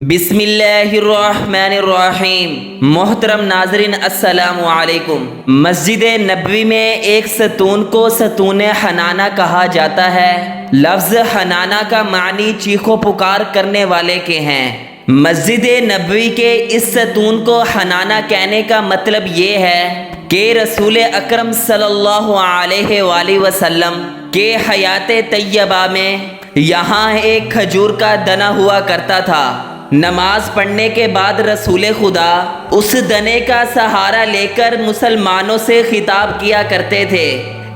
بسم اللہ الرحمن الرحیم۔ محترم ناظرین السلام علیکم۔ مسجد نبوی میں ایک ستون کو ستون حنانہ کہا جاتا ہے۔ لفظ حنانہ کا معنی چیخ و پکار کرنے والے کے ہیں۔ مسجد نبوی کے اس ستون کو حنانہ کہنے کا مطلب یہ ہے کہ رسول اکرم صلی اللہ علیہ وآلہ وسلم کے حیات طیبہ میں یہاں ایک کھجور کا دنا ہوا کرتا تھا۔ نماز پڑھنے کے بعد رسول خدا اس دنے کا سہارا لے کر مسلمانوں سے خطاب کیا کرتے تھے۔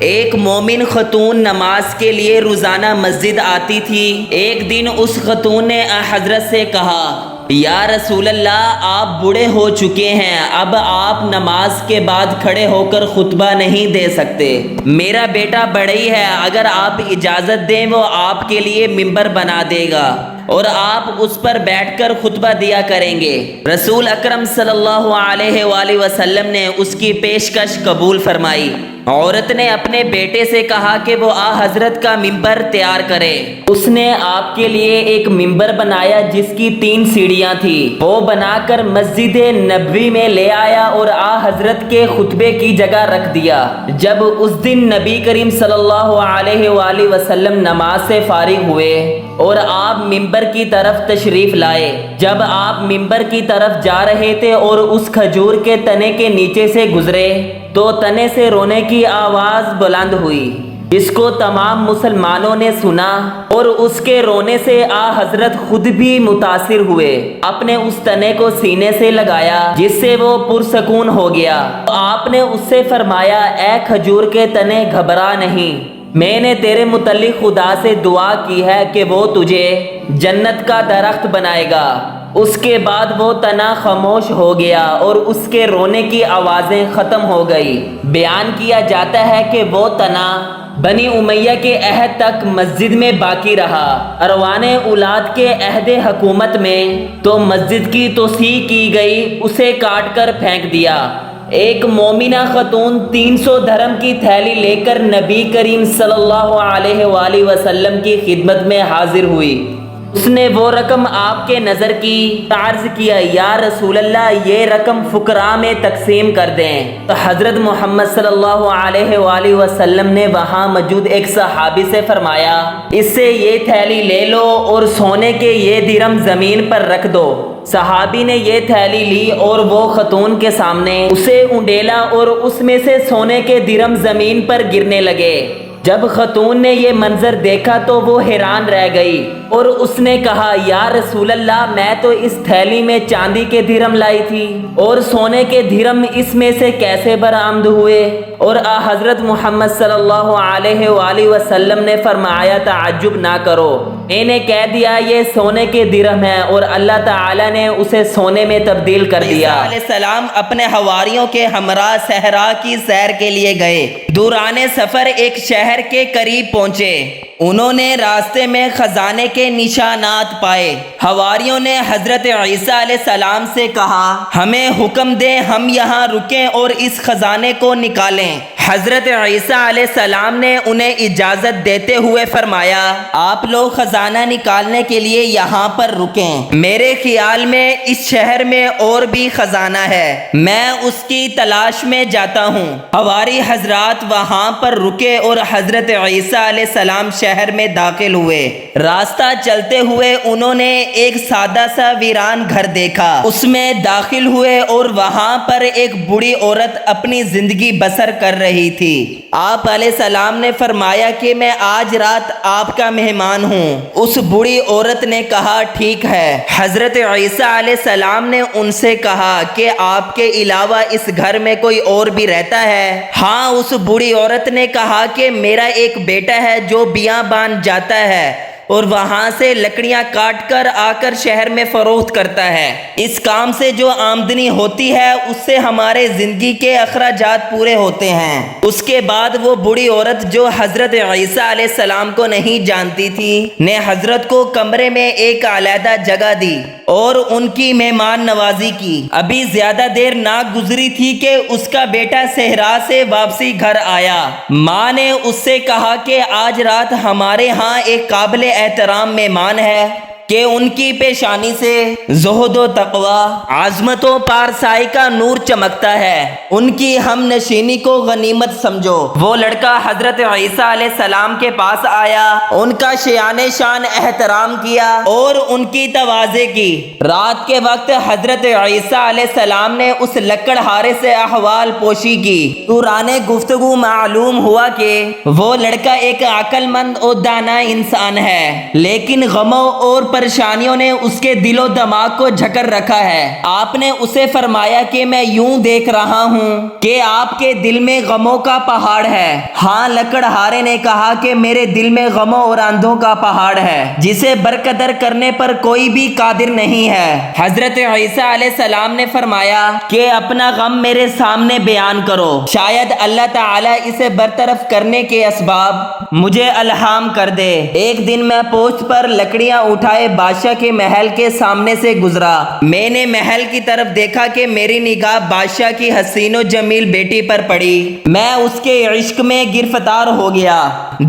ایک مومن خاتون نماز کے لیے روزانہ مسجد آتی تھی۔ ایک دن اس خاتون نے حضرت سے کہا، یا رسول اللہ، آپ بوڑھے ہو چکے ہیں، اب آپ نماز کے بعد کھڑے ہو کر خطبہ نہیں دے سکتے۔ میرا بیٹا بڑھئی ہے، اگر آپ اجازت دیں وہ آپ کے لیے ممبر بنا دے گا اور آپ اس پر بیٹھ کر خطبہ دیا کریں گے۔ رسول اکرم صلی اللہ علیہ وآلہ وسلم نے اس کی پیشکش قبول فرمائی۔ عورت نے اپنے بیٹے سے کہا کہ وہ حضرت کا ممبر تیار کرے۔ اس نے آپ کے لیے ایک ممبر بنایا جس کی 3 سیڑھیاں تھیں۔ وہ بنا کر مسجد نبوی میں لے آیا اور حضرت کے خطبے کی جگہ رکھ دیا۔ جب اس دن نبی کریم صلی اللہ علیہ وآلہ وسلم نماز سے فارغ ہوئے اور آپ ممبر کی طرف تشریف لائے، جب آپ ممبر کی طرف جا رہے تھے اور اس کھجور کے تنے کے نیچے سے گزرے تو تنے سے رونے کی آواز بلند ہوئی، جس کو تمام مسلمانوں نے سنا اور اس کے رونے سے حضرت خود بھی متاثر ہوئے۔ اپنے اس تنے کو سینے سے لگایا جس سے وہ پرسکون ہو گیا۔ آپ نے اس سے فرمایا، اے کھجور کے تنے، گھبرا نہیں، میں نے تیرے متعلق خدا سے دعا کی ہے کہ وہ تجھے جنت کا درخت بنائے گا۔ اس کے بعد وہ تنا خاموش ہو گیا اور اس کے رونے کی آوازیں ختم ہو گئی۔ بیان کیا جاتا ہے کہ وہ تنا بنی امیہ کے عہد تک مسجد میں باقی رہا۔ اروان اولاد کے عہد حکومت میں تو مسجد کی توسیع کی گئی، اسے کاٹ کر پھینک دیا۔ ایک مومنہ خاتون 300 درہم کی تھیلی لے کر نبی کریم صلی اللہ علیہ وآلہ وسلم کی خدمت میں حاضر ہوئی۔ اس نے وہ رقم آپ کے نظر کی، عرض کیا، یا رسول اللہ، یہ رقم فقراء میں تقسیم کر دیں۔ تو حضرت محمد صلی اللہ علیہ وآلہ وسلم نے وہاں موجود ایک صحابی سے فرمایا، اس سے یہ تھیلی لے لو اور سونے کے یہ درہم زمین پر رکھ دو۔ صحابی نے یہ تھیلی لی اور وہ خاتون کے سامنے اسے انڈیلا اور اس میں سے سونے کے درہم زمین پر گرنے لگے۔ جب خاتون نے یہ منظر دیکھا تو وہ حیران رہ گئی اور اس نے کہا، یا رسول اللہ، میں تو اس تھیلی میں چاندی کے درہم لائی تھی اور سونے کے درہم اس میں سے کیسے برآمد ہوئے؟ اور حضرت محمد صلی اللہ علیہ وآلہ وسلم نے فرمایا، تعجب نہ کرو، میں نے کہہ دیا یہ سونے کے درہم ہیں اور اللہ تعالی نے اسے سونے میں تبدیل کر دیا۔ عیسیٰ علیہ السلام اپنے حواریوں کے ہمراہ صحرا کی سیر کے لیے گئے۔ دوران سفر ایک شہر کے قریب پہنچے۔ انہوں نے راستے میں خزانے کے نشانات پائے۔ حواریوں نے حضرت عیسیٰ علیہ السلام سے کہا، ہمیں حکم دیں، ہم یہاں رکیں اور اس خزانے کو نکالیں۔ حضرت عیسیٰ علیہ السلام نے انہیں اجازت دیتے ہوئے فرمایا، آپ لوگ خزانہ نکالنے کے لیے یہاں پر رکیں، میرے خیال میں اس شہر میں اور بھی خزانہ ہے، میں اس کی تلاش میں جاتا ہوں۔ حواری حضرات وہاں پر رکے اور حضرت عیسیٰ علیہ السلام شہر میں داخل ہوئے۔ راستہ چلتے ہوئے انہوں نے ایک سادہ سا ویران گھر دیکھا، اس میں داخل ہوئے اور وہاں پر ایک بوڑھی عورت اپنی زندگی بسر کر رہی تھی۔ آپ علیہ السلام نے فرمایا کہ میں آج رات آپ کا مہمان ہوں۔ اس بوڑھی عورت نے کہا، ٹھیک ہے۔ حضرت عیسیٰ علیہ السلام نے ان سے کہا کہ آپ کے علاوہ اس گھر میں کوئی اور بھی رہتا ہے؟ ہاں، اس بوڑھی عورت نے کہا کہ میرا ایک بیٹا ہے جو بیابان جاتا ہے اور وہاں سے لکڑیاں کاٹ کر آ کر شہر میں فروخت کرتا ہے۔ اس کام سے جو آمدنی ہوتی ہے اس سے ہمارے زندگی کے اخراجات پورے ہوتے ہیں۔ اس کے بعد وہ بوڑھی عورت جو حضرت عیسیٰ علیہ السلام کو نہیں جانتی تھی نے حضرت کو کمرے میں ایک علیحدہ جگہ دی اور ان کی مہمان نوازی کی۔ ابھی زیادہ دیر نہ گزری تھی کہ اس کا بیٹا صحرا سے واپسی گھر آیا۔ ماں نے اس سے کہا کہ آج رات ہمارے ہاں ایک قابل احترام مہمان ہے، کہ ان کی پیشانی سے زہد و تقوی، عظمت و پارسائی کا نور چمکتا ہے، ان کی ہم نشینی کو غنیمت سمجھو۔ وہ لڑکا حضرت عیسیٰ علیہ السلام کے پاس آیا، ان کا شیان شان احترام کیا اور ان کی تواضع کی۔ رات کے وقت حضرت عیسیٰ علیہ السلام نے اس لکڑہارے سے احوال پوشی کی۔ دوران گفتگو معلوم ہوا کہ وہ لڑکا ایک عقل مند اور دانا انسان ہے، لیکن غموں اور پریشانیوں نے اس کے دل و دماغ کو جھکر رکھا ہے۔ آپ نے اسے فرمایا کہ میں یوں دیکھ رہا ہوں کہ آپ کے دل میں غموں کا پہاڑ ہے۔ ہاں، لکڑہارے نے کہا کہ میرے دل میں غموں اور اندھوں کا پہاڑ ہے جسے برقدر کرنے پر کوئی بھی قادر نہیں ہے۔ حضرت عیسیٰ علیہ السلام نے فرمایا کہ اپنا غم میرے سامنے بیان کرو، شاید اللہ تعالیٰ اسے برطرف کرنے کے اسباب مجھے الہام کر دے۔ ایک دن میں پوسٹ پر لکڑیاں اٹھائے بادشاہ کے محل کے سامنے سے گزرا۔ میں نے محل کی طرف دیکھا کہ میری نگاہ بادشاہ کی حسین و جمیل بیٹی پر پڑی۔ میں اس کے عشق میں گرفتار ہو گیا۔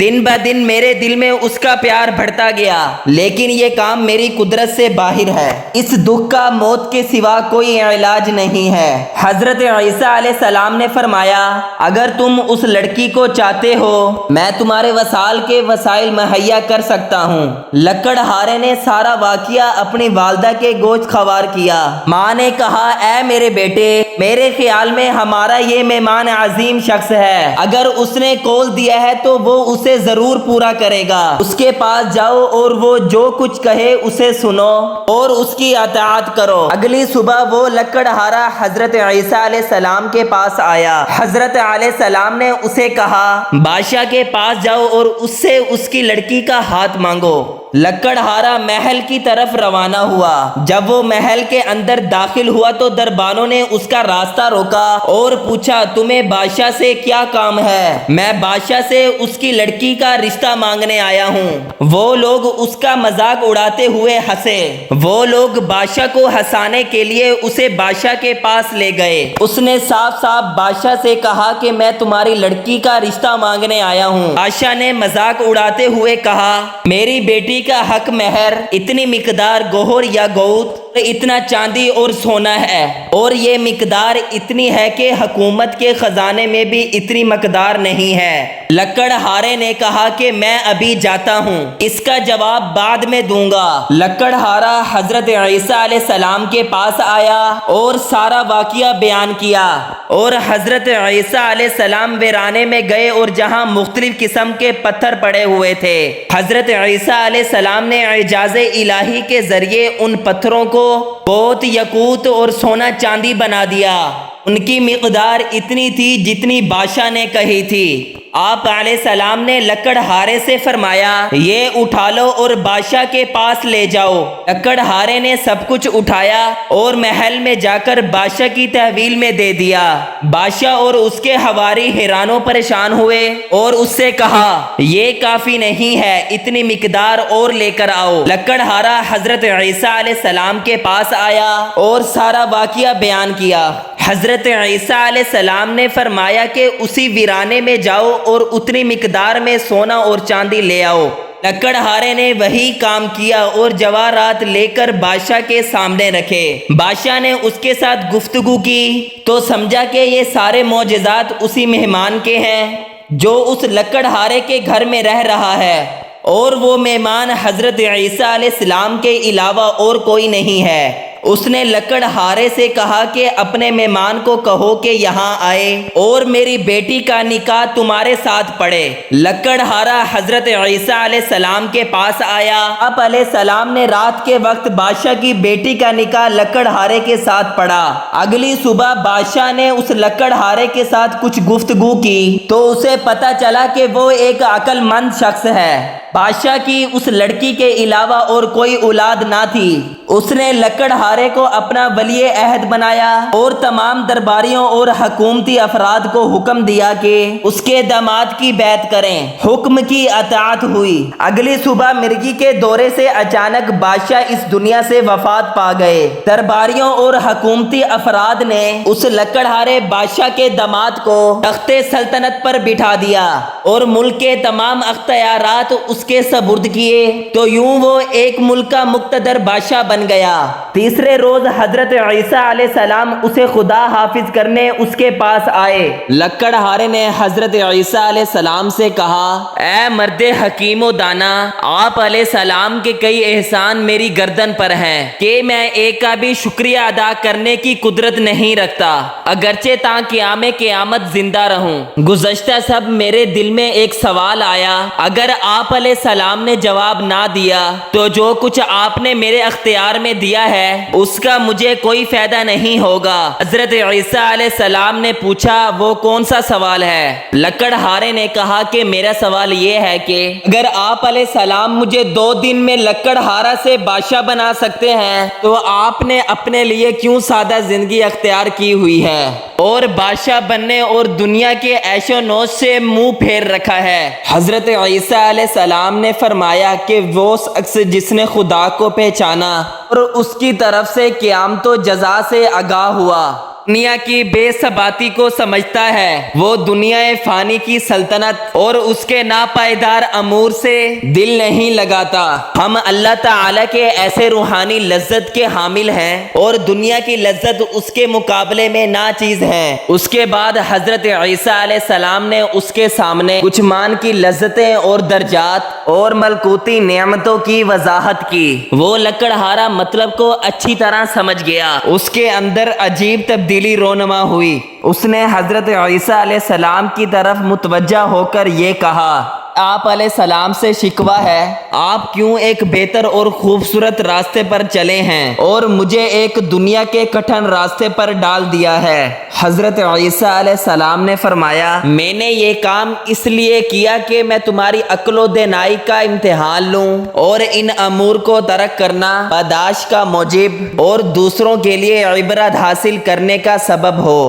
دن بہ دن میرے دل میں اس کا پیار بڑھتا گیا، لیکن یہ کام میری قدرت سے باہر ہے۔ اس دکھ کا موت کے سوا کوئی علاج نہیں ہے۔ حضرت عیسیٰ علیہ السلام نے فرمایا، اگر تم اس لڑکی کو چاہتے ہو میں تمہارے وسائل کے وسائل مہیا کر سکتا ہوں۔ لکڑہارے نے سارا واقعہ اپنی والدہ کے گوشت خوار کیا۔ ماں نے کہا، اے میرے بیٹے، میرے خیال میں ہمارا یہ مہمان عظیم شخص ہے، اگر اس نے قول دیا ہے تو وہ اسے ضرور پورا کرے گا۔ اس کے پاس جاؤ اور وہ جو کچھ کہے اسے سنو اور اس کی اطاعت کرو۔ اگلی صبح وہ لکڑہارا حضرت عیسیٰ علیہ السلام کے پاس آیا۔ حضرت علیہ السلام نے اسے کہا، بادشاہ کے پاس جاؤ اور اس سے اس کی لڑکی کا ہاتھ مانگو۔ لکڑہارا محل کی طرف روانہ ہوا۔ جب وہ محل کے اندر داخل ہوا تو دربانوں نے اس کا راستہ روکا اور پوچھا، تمہیں بادشاہ سے کیا کام ہے؟ میں بادشاہ سے اس کی لڑکی کا رشتہ مانگنے آیا ہوں۔ وہ لوگ اس کا مذاق اڑاتے ہوئے ہنسے۔ وہ لوگ بادشاہ کو ہنسانے کے لیے اسے بادشاہ کے پاس لے گئے۔ اس نے صاف صاف بادشاہ سے کہا کہ میں تمہاری لڑکی کا رشتہ مانگنے آیا ہوں۔ بادشاہ نے مذاق اڑاتے ہوئے کہا، میری بیٹی کا حق مہر اتنی مقدار گوہر یا گوت، اتنا چاندی اور سونا ہے، اور یہ مقدار اتنی ہے کہ حکومت کے خزانے میں بھی اتنی مقدار نہیں ہے۔ لکڑہارے نے کہا کہ میں ابھی جاتا ہوں، اس کا جواب بعد میں دوں گا۔ لکڑہارا حضرت عیسیٰ علیہ السلام کے پاس آیا اور سارا واقعہ بیان کیا، اور حضرت عیسیٰ علیہ السلام ویرانے میں گئے اور جہاں مختلف قسم کے پتھر پڑے ہوئے تھے، حضرت عیسیٰ علیہ السلام نے اعجاز الہی کے ذریعے ان پتھروں کو بہت یاقوت اور سونا چاندی بنا دیا۔ ان کی مقدار اتنی تھی جتنی بادشاہ نے کہی تھی۔ آپ علیہ السلام نے لکڑہارے سے فرمایا، یہ اٹھا لو اور بادشاہ کے پاس لے جاؤ۔ لکڑہارے نے سب کچھ اٹھایا اور محل میں جا کر بادشاہ کی تحویل میں دے دیا۔ بادشاہ اور اس کے حواری حیران و پریشان ہوئے اور اس سے کہا، یہ کافی نہیں ہے، اتنی مقدار اور لے کر آؤ۔ لکڑہارا حضرت عیسیٰ علیہ السلام کے پاس آیا اور سارا واقعہ بیان کیا۔ حضرت عیسیٰ علیہ السلام نے فرمایا کہ اسی ویرانے میں جاؤ اور اتنی مقدار میں سونا اور چاندی لے آؤ۔ لکڑہارے نے وہی کام کیا اور جواہرات لے کر بادشاہ کے سامنے رکھے۔ بادشاہ نے اس کے ساتھ گفتگو کی تو سمجھا کہ یہ سارے معجزات اسی مہمان کے ہیں جو اس لکڑہارے کے گھر میں رہ رہا ہے، اور وہ مہمان حضرت عیسیٰ علیہ السلام کے علاوہ اور کوئی نہیں ہے۔ اس نے لکڑہارے سے کہا کہ اپنے مہمان کو کہو کہ یہاں آئے اور میری بیٹی کا نکاح تمہارے ساتھ پڑھے۔ لکڑہارا حضرت عیسیٰ علیہ السلام کے پاس آیا۔ آپ علیہ السلام نے رات کے وقت بادشاہ کی بیٹی کا نکاح لکڑہارے کے ساتھ پڑھا۔ اگلی صبح بادشاہ نے اس لکڑہارے کے ساتھ کچھ گفتگو کی تو اسے پتہ چلا کہ وہ ایک عقل مند شخص ہے۔ بادشاہ کی اس لڑکی کے علاوہ اور کوئی اولاد نہ تھی۔ اس نے لکڑہارے کو اپنا ولی عہد بنایا اور تمام درباریوں اور حکومتی افراد کو حکم دیا کہ اس کے داماد کی بیعت کریں۔ حکم کی اطاعت ہوئی۔ اگلی صبح مرگی کے دورے سے اچانک بادشاہ اس دنیا سے وفات پا گئے۔ درباریوں اور حکومتی افراد نے اس لکڑہارے بادشاہ کے داماد کو تخت سلطنت پر بٹھا دیا اور ملک کے تمام اختیارات اس اس کے سپرد کیے تو یوں وہ ایک ملک کا مقتدر بادشاہ بن گیا۔ تیسرے روز حضرت عیسیٰ علیہ السلام اسے خدا حافظ کرنے اس کے پاس آئے۔ لکڑہارے نے حضرت عیسیٰ علیہ السلام سے کہا، اے مرد حکیم و دانا، آپ علیہ السلام کے کئی احسان میری گردن پر ہیں کہ میں ایک کا بھی شکریہ ادا کرنے کی قدرت نہیں رکھتا، اگرچہ تا قیام قیامت زندہ رہوں۔ گزشتہ سب میرے دل میں ایک سوال آیا، اگر آپ علیہ السلام نے جواب نہ دیا تو جو کچھ آپ نے میرے اختیار میں دیا ہے اس کا مجھے کوئی فائدہ نہیں ہوگا۔ حضرت عیسیٰ علیہ السلام نے پوچھا، وہ کون سا سوال ہے؟ لکڑہارے نے کہا کہ میرا سوال یہ ہے کہ اگر آپ علیہ السلام مجھے 2 دن میں لکڑہارا سے بادشاہ بنا سکتے ہیں تو آپ نے اپنے لیے کیوں سادہ زندگی اختیار کی ہوئی ہے اور بادشاہ بننے اور دنیا کے عیش و نوش سے منہ پھیر رکھا ہے؟ حضرت عیسیٰ علیہ السلام نے فرمایا کہ وہ شخص جس نے خدا کو پہچانا اور اس کی طرف سے قیامت و جزا سے آگاہ ہوا، دنیا کی بے ثباتی کو سمجھتا ہے، وہ دنیا فانی کی سلطنت اور اس کے ناپائیدار امور سے دل نہیں لگاتا۔ ہم اللہ تعالیٰ کے ایسے روحانی لذت کے حامل ہیں اور دنیا کی لذت اس کے مقابلے میں ناچیز ہے۔ اس کے بعد حضرت عیسیٰ علیہ السلام نے اس کے سامنے کچھ مان کی لذتیں اور درجات اور ملکوتی نعمتوں کی وضاحت کی۔ وہ لکڑہارا مطلب کو اچھی طرح سمجھ گیا، اس کے اندر عجیب تبدیلی رونما ہوئی۔ اس نے حضرت عیسیٰ علیہ السلام کی طرف متوجہ ہو کر یہ کہا، آپ علیہ السلام سے شکوہ ہے، آپ کیوں ایک بہتر اور خوبصورت راستے پر چلے ہیں اور مجھے ایک دنیا کے کٹھن راستے پر ڈال دیا ہے؟ حضرت عیسیٰ علیہ السلام نے فرمایا، میں نے یہ کام اس لیے کیا کہ میں تمہاری عقل و دانائی کا امتحان لوں اور ان امور کو ترک کرنا پاداش کا موجب اور دوسروں کے لیے عبرت حاصل کرنے کا سبب ہو۔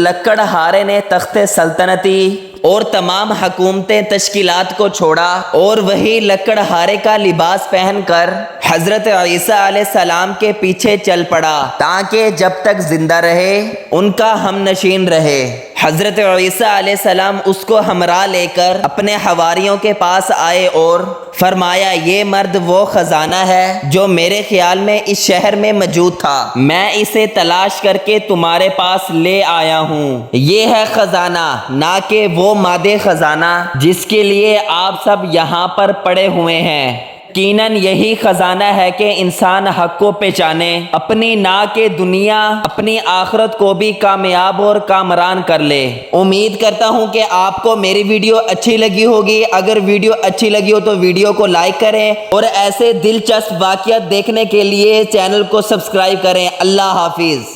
لکڑہارے نے تخت سلطنتی اور تمام حکومتیں تشکیلات کو چھوڑا اور وہی لکڑہارے کا لباس پہن کر حضرت عیسیٰ علیہ السلام کے پیچھے چل پڑا تاکہ جب تک زندہ رہے ان کا ہم نشین رہے۔ حضرت عیسیٰ علیہ السلام اس کو ہمراہ لے کر اپنے حواریوں کے پاس آئے اور فرمایا، یہ مرد وہ خزانہ ہے جو میرے خیال میں اس شہر میں موجود تھا، میں اسے تلاش کر کے تمہارے پاس لے آیا ہوں۔ یہ ہے خزانہ، نہ کہ وہ مادے خزانہ جس کے لیے آپ سب یہاں پر پڑے ہوئے ہیں۔ یقیناً یہی خزانہ ہے کہ انسان حق کو پہچانے، اپنی نہ کہ دنیا اپنی آخرت کو بھی کامیاب اور کامران کر لے۔ امید کرتا ہوں کہ آپ کو میری ویڈیو اچھی لگی ہوگی۔ اگر ویڈیو اچھی لگی ہو تو ویڈیو کو لائک کریں اور ایسے دلچسپ واقعات دیکھنے کے لیے چینل کو سبسکرائب کریں۔ اللہ حافظ۔